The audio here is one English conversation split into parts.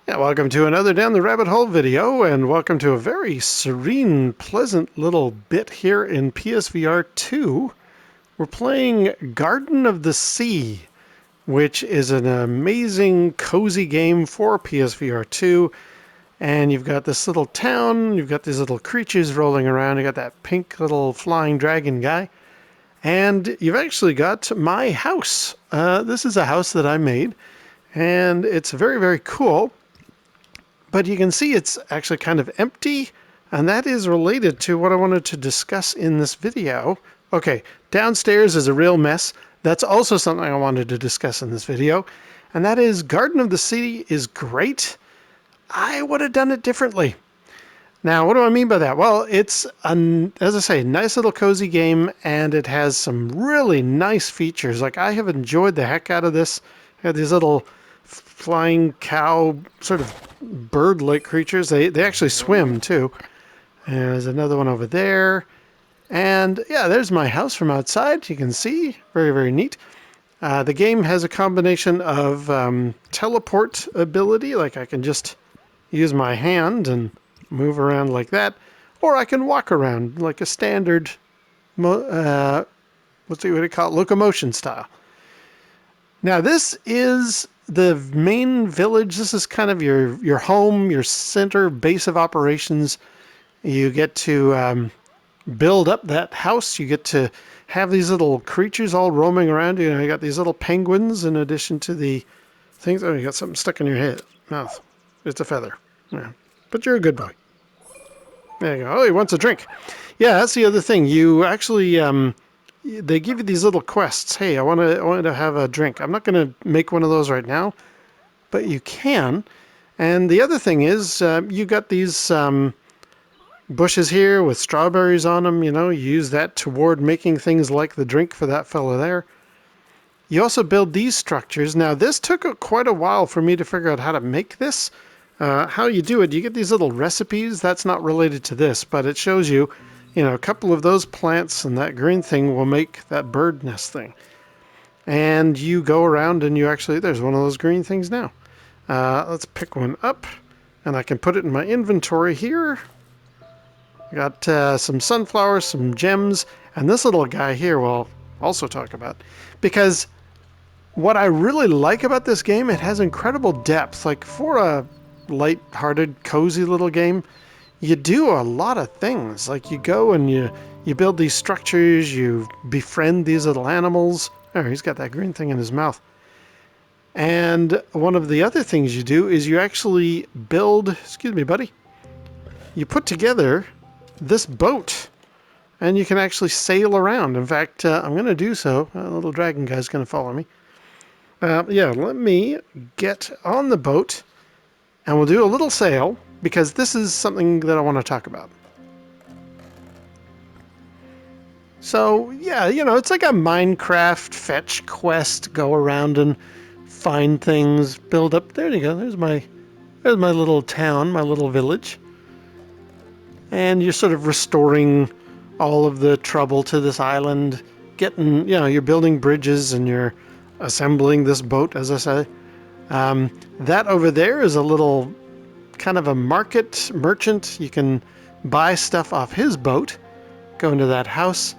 Yeah, welcome to another Down the Rabbit Hole video, and welcome to a very serene, pleasant little bit here in PSVR2. We're playing Garden of the Sea, which is an amazing, cozy game for PSVR2. And you've got this little town, you've got these little creatures rolling around, you got that pink little flying dragon guy, and you've actually got my house. This is a house that I made, and it's very, very cool. But you can see it's actually kind of empty, and that is related to what I wanted to discuss in this video. Okay, downstairs is a real mess. That's also something I wanted to discuss in this video, and that is Garden of the Sea is great. I would have done it differently. Now, what do I mean by that? Well, it's, as I say, nice little cozy game, and it has some really nice features. Like, I have enjoyed the heck out of this. I had these little flying cow sort of bird-like creatures. They actually swim too. And there's another one over there. And yeah, there's my house from outside. You can see, very, very neat. The game has a combination of teleport ability, like I can just use my hand and move around like that, or I can walk around like a standard, what do you call it, locomotion style. Now this is the main village. This is kind of your home, your center base of operations. You get to build up that house. You get to have these little creatures all roaming around. You know, you got these little penguins in addition to the things. Oh, you got something stuck in your head, mouth. It's a feather. Yeah, but you're a good boy. There you go. Oh, he wants a drink. Yeah, that's the other thing. You actually they give you these little quests. Hey, I want to have a drink. I'm not going to make one of those right now, but you can. And the other thing is, you got these bushes here with strawberries on them. You know, you use that toward making things like the drink for that fellow there. You also build these structures. Now, this took quite a while for me to figure out how to make this. How you do it, you get these little recipes. That's not related to this, but it shows you, you know, a couple of those plants and that green thing will make that bird nest thing. And you go around and you actually, there's one of those green things now. Let's pick one up, and I can put it in my inventory here. I got some sunflowers, some gems, and this little guy here we'll also talk about. Because what I really like about this game, it has incredible depth. Like, for a light-hearted, cozy little game, you do a lot of things. Like, you go and you build these structures, you befriend these little animals. Oh, he's got that green thing in his mouth. And one of the other things you do is you actually build, excuse me, buddy, you put together this boat, and you can actually sail around. In fact, I'm going to do so. A little dragon guy's going to follow me. Yeah, let me get on the boat, and we'll do a little sail, because this is something that I want to talk about. So, yeah, you know, it's like a Minecraft fetch quest. Go around and find things, build up. There you go. There's my little town, my little village. And you're sort of restoring all of the trouble to this island. Getting, you know, you're building bridges and you're assembling this boat, as I say. That over there is a little kind of a market merchant. You can buy stuff off his boat. Go into that house.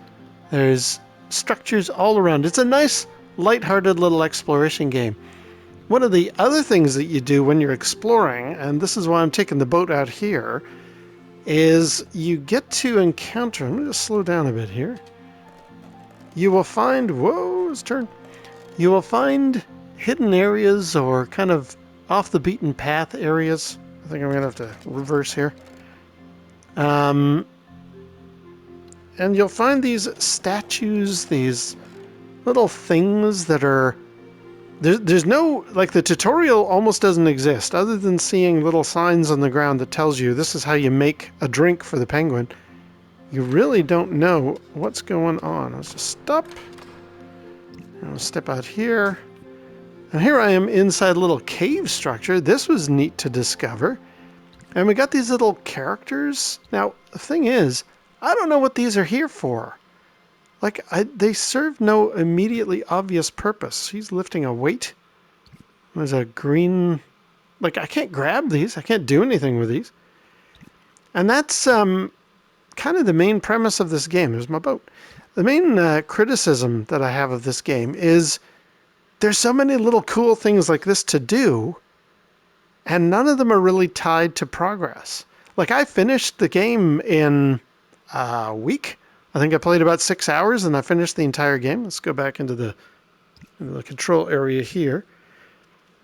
There's structures all around. It's a nice, lighthearted little exploration game. One of the other things that you do when you're exploring, and this is why I'm taking the boat out here, is you get to encounter, let me just slow down a bit here. You will find, whoa, let's turn. You will find hidden areas or kind of off the beaten path areas. I think I'm going to have to reverse here. And you'll find these statues, these little things that are... There's no... Like, the tutorial almost doesn't exist, other than seeing little signs on the ground that tells you this is how you make a drink for the penguin. You really don't know what's going on. Let's just stop. I'll step out here. And here I am inside a little cave structure. This was neat to discover. And we got these little characters. Now, the thing is, I don't know what these are here for. Like, they serve no immediately obvious purpose. He's lifting a weight. There's a green Like, I can't grab these. I can't do anything with these. And that's kind of the main premise of this game. There's my boat. The main criticism that I have of this game is there's so many little cool things like this to do, and none of them are really tied to progress. Like, I finished the game in a week. I think I played about 6 hours and I finished the entire game. Let's go back into the control area here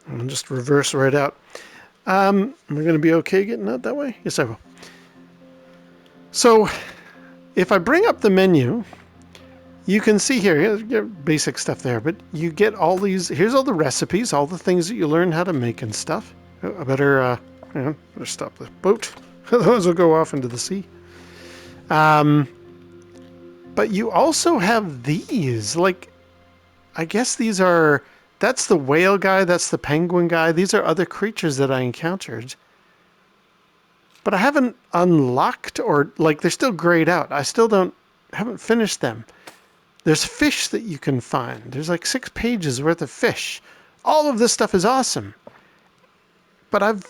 and just reverse right out. Am I going to be okay getting out that way? Yes, I will. So if I bring up the menu, you can see here, you get basic stuff there, but you get all these, here's all the recipes, all the things that you learn how to make and stuff. I better stop the boat. Those will go off into the sea. But you also have these, like, I guess these are, that's the whale guy, that's the penguin guy. These are other creatures that I encountered. But I haven't unlocked, or like, they're still grayed out. I still haven't finished them. There's fish that you can find. There's like 6 pages worth of fish. All of this stuff is awesome. But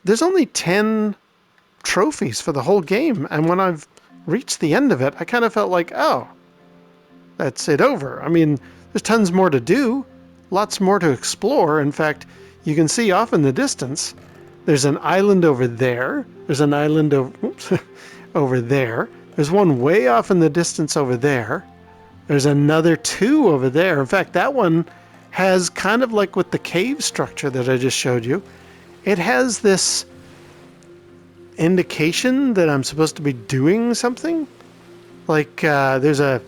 there's only 10 trophies for the whole game. And when I've reached the end of it, I kind of felt like, oh, that's it over. I mean, there's tons more to do, lots more to explore. In fact, you can see off in the distance, there's an island over there. There's an island over there. There's one way off in the distance over there. There's another 2 over there. In fact, that one has kind of like with the cave structure that I just showed you. It has this indication that I'm supposed to be doing something. Like I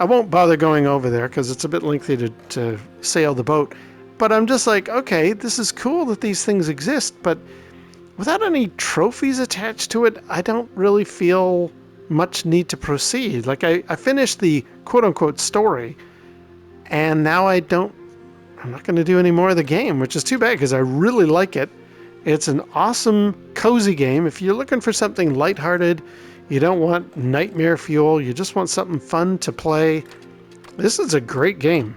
won't bother going over there because it's a bit lengthy to sail the boat. But I'm just like, okay, this is cool that these things exist, but without any trophies attached to it, I don't really feel much need to proceed. Like, I finished the quote-unquote story, and now I'm not going to do any more of the game, which is too bad because I really like it. It's an awesome, cozy game. If you're looking for something lighthearted, you don't want nightmare fuel, you just want something fun to play, this is a great game.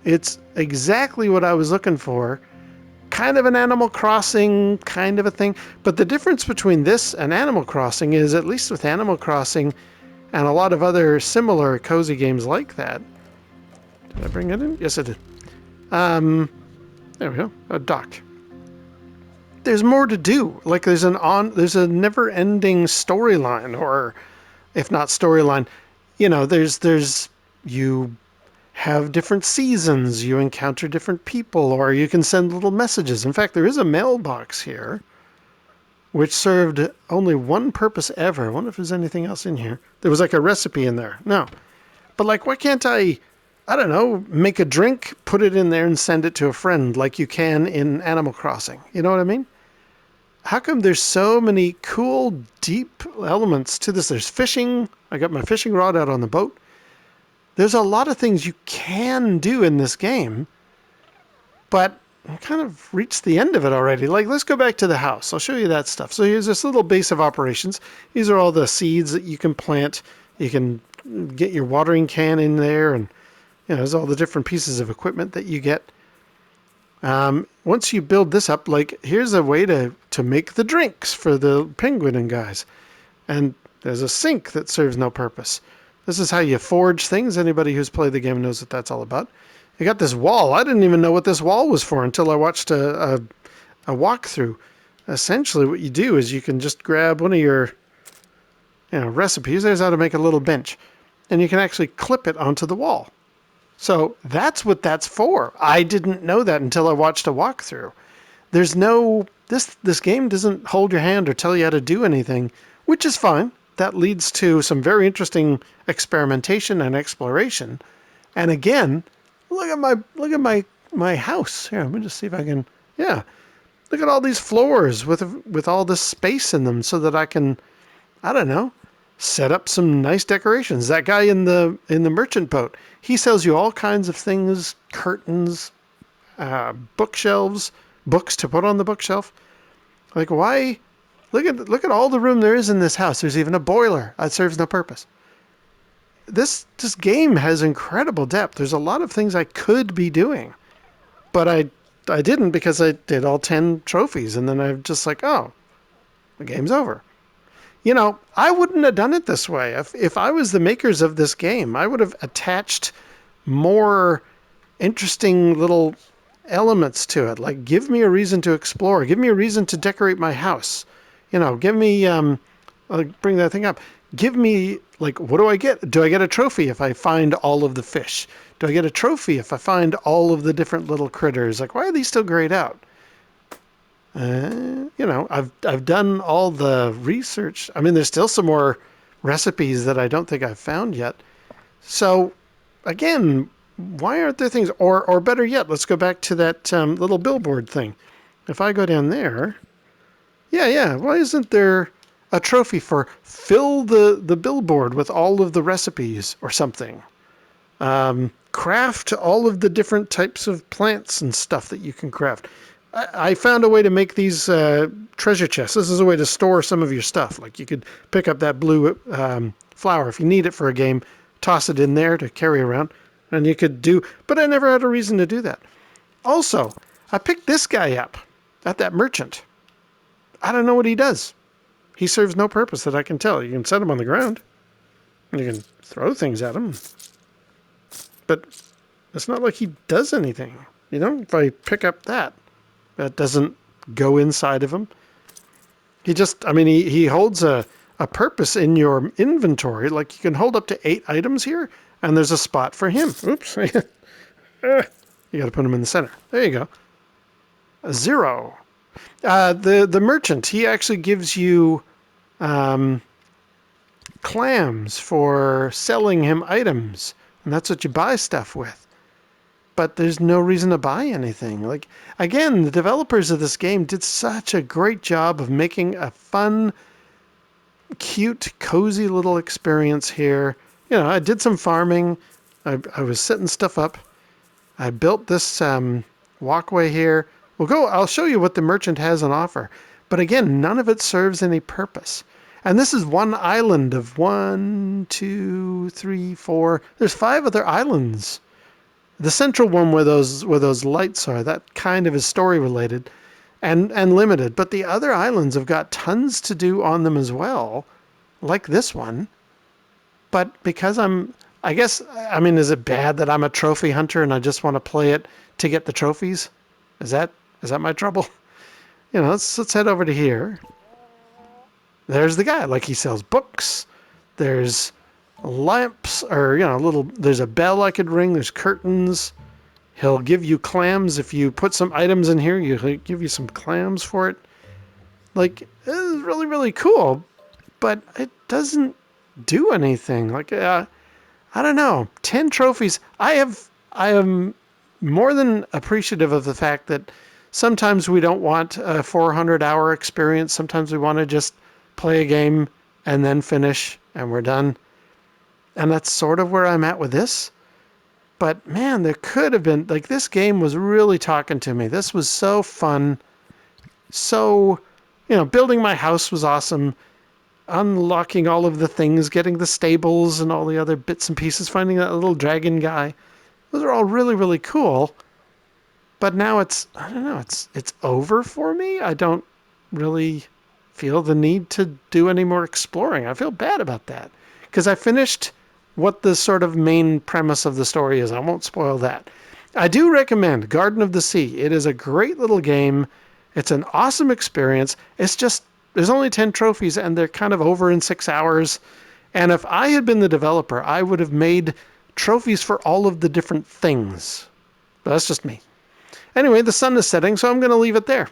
It's exactly what I was looking for. Kind of an Animal Crossing kind of a thing. But the difference between this and Animal Crossing is, at least with Animal Crossing and a lot of other similar cozy games like that. Did I bring it in? Yes, I did. There we go. A dock. There's more to do. Like, there's a never-ending storyline, or if not storyline, you have different seasons, you encounter different people, or you can send little messages. In fact, there is a mailbox here, which served only one purpose ever. I wonder if there's anything else in here. There was like a recipe in there. No. But like, why can't I don't know, make a drink, put it in there and send it to a friend like you can in Animal Crossing? You know what I mean? How come there's so many cool, deep elements to this? There's fishing. I got my fishing rod out on the boat. There's a lot of things you can do in this game, but I kind of reached the end of it already. Like, let's go back to the house. I'll show you that stuff. So here's this little base of operations. These are all the seeds that you can plant. You can get your watering can in there, and there's all the different pieces of equipment that you get. Once you build this up, like, here's a way to make the drinks for the penguin and guys. And there's a sink that serves no purpose. This is how you forge things. Anybody who's played the game knows what that's all about. You got this wall. I didn't even know what this wall was for until I watched a walkthrough. Essentially, what you do is you can just grab one of your recipes. There's how to make a little bench. And you can actually clip it onto the wall. So that's what that's for. I didn't know that until I watched a walkthrough. There's no... This game doesn't hold your hand or tell you how to do anything, which is fine. That leads to some very interesting experimentation and exploration. And again, look at my house. Here, let me just see if I can. Yeah, look at all these floors with all this space in them, so that I can, I don't know, set up some nice decorations. That guy in the merchant boat, he sells you all kinds of things: curtains, bookshelves, books to put on the bookshelf. Like, why? Look at all the room there is in this house. There's even a boiler. That serves no purpose. This game has incredible depth. There's a lot of things I could be doing, but I I didn't because I did all 10 trophies, and then I'm just like, oh, the game's over. You know, I wouldn't have done it this way. If I was the makers of this game, I would have attached more interesting little elements to it. Like, give me a reason to explore. Give me a reason to decorate my house. You know, give me, I'll bring that thing up. Give me, like, what do I get? Do I get a trophy if I find all of the fish? Do I get a trophy if I find all of the different little critters? Like, why are these still grayed out? You know, I've done all the research. I mean, there's still some more recipes that I don't think I've found yet. So, again, why aren't there things? Or better yet, let's go back to that little billboard thing. If I go down there, yeah. Why isn't there a trophy for fill the billboard with all of the recipes or something? Craft all of the different types of plants and stuff that you can craft. I found a way to make these treasure chests. This is a way to store some of your stuff. Like you could pick up that blue flower if you need it for a game, toss it in there to carry around, and you could do. But I never had a reason to do that. Also, I picked this guy up at that merchant. I don't know what he does. He serves no purpose that I can tell. You can set him on the ground. You can throw things at him. But it's not like he does anything. You know, if I pick up that doesn't go inside of him. He just, I mean, he holds a purpose in your inventory. Like you can hold up to 8 items here, and there's a spot for him. Oops. You got to put him in the center. There you go. A 0. The merchant, he actually gives you clams for selling him items, and that's what you buy stuff with. But there's no reason to buy anything. Like, again, the developers of this game did such a great job of making a fun, cute, cozy little experience here. You know, I did some farming. I was setting stuff up. I built this walkway here. I'll show you what the merchant has on offer. But again, none of it serves any purpose. And this is one island of 1, 2, 3, 4. There's 5 other islands. The central one where those lights are, that kind of is story related and limited. But the other islands have got tons to do on them as well, like this one. But because I guess, I mean, is it bad that I'm a trophy hunter and I just want to play it to get the trophies? Is that my trouble? You know, let's head over to here. There's the guy, like he sells books. There's lamps, or, you know, there's a bell I could ring. There's curtains. He'll give you clams. If you put some items in here, he'll give you some clams for it. Like, it is really, really cool, but it doesn't do anything. Like, I don't know. 10 trophies. I am more than appreciative of the fact that sometimes we don't want a 400-hour experience. Sometimes we want to just play a game and then finish and we're done. And that's sort of where I'm at with this. But man, there could have been, like, this game was really talking to me. This was so fun. So, you know, building my house was awesome. Unlocking all of the things, getting the stables and all the other bits and pieces, finding that little dragon guy. Those are all really, really cool. But now it's over for me. I don't really feel the need to do any more exploring. I feel bad about that because I finished what the sort of main premise of the story is. I won't spoil that. I do recommend Garden of the Sea. It is a great little game. It's an awesome experience. It's just, there's only 10 trophies and they're kind of over in 6 hours. And if I had been the developer, I would have made trophies for all of the different things. But that's just me. Anyway, the sun is setting, so I'm going to leave it there.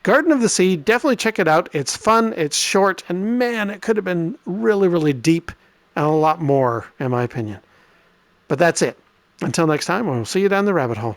Garden of the Sea, definitely check it out. It's fun, it's short, and man, it could have been really, really deep and a lot more, in my opinion. But that's it. Until next time, we'll see you down the rabbit hole.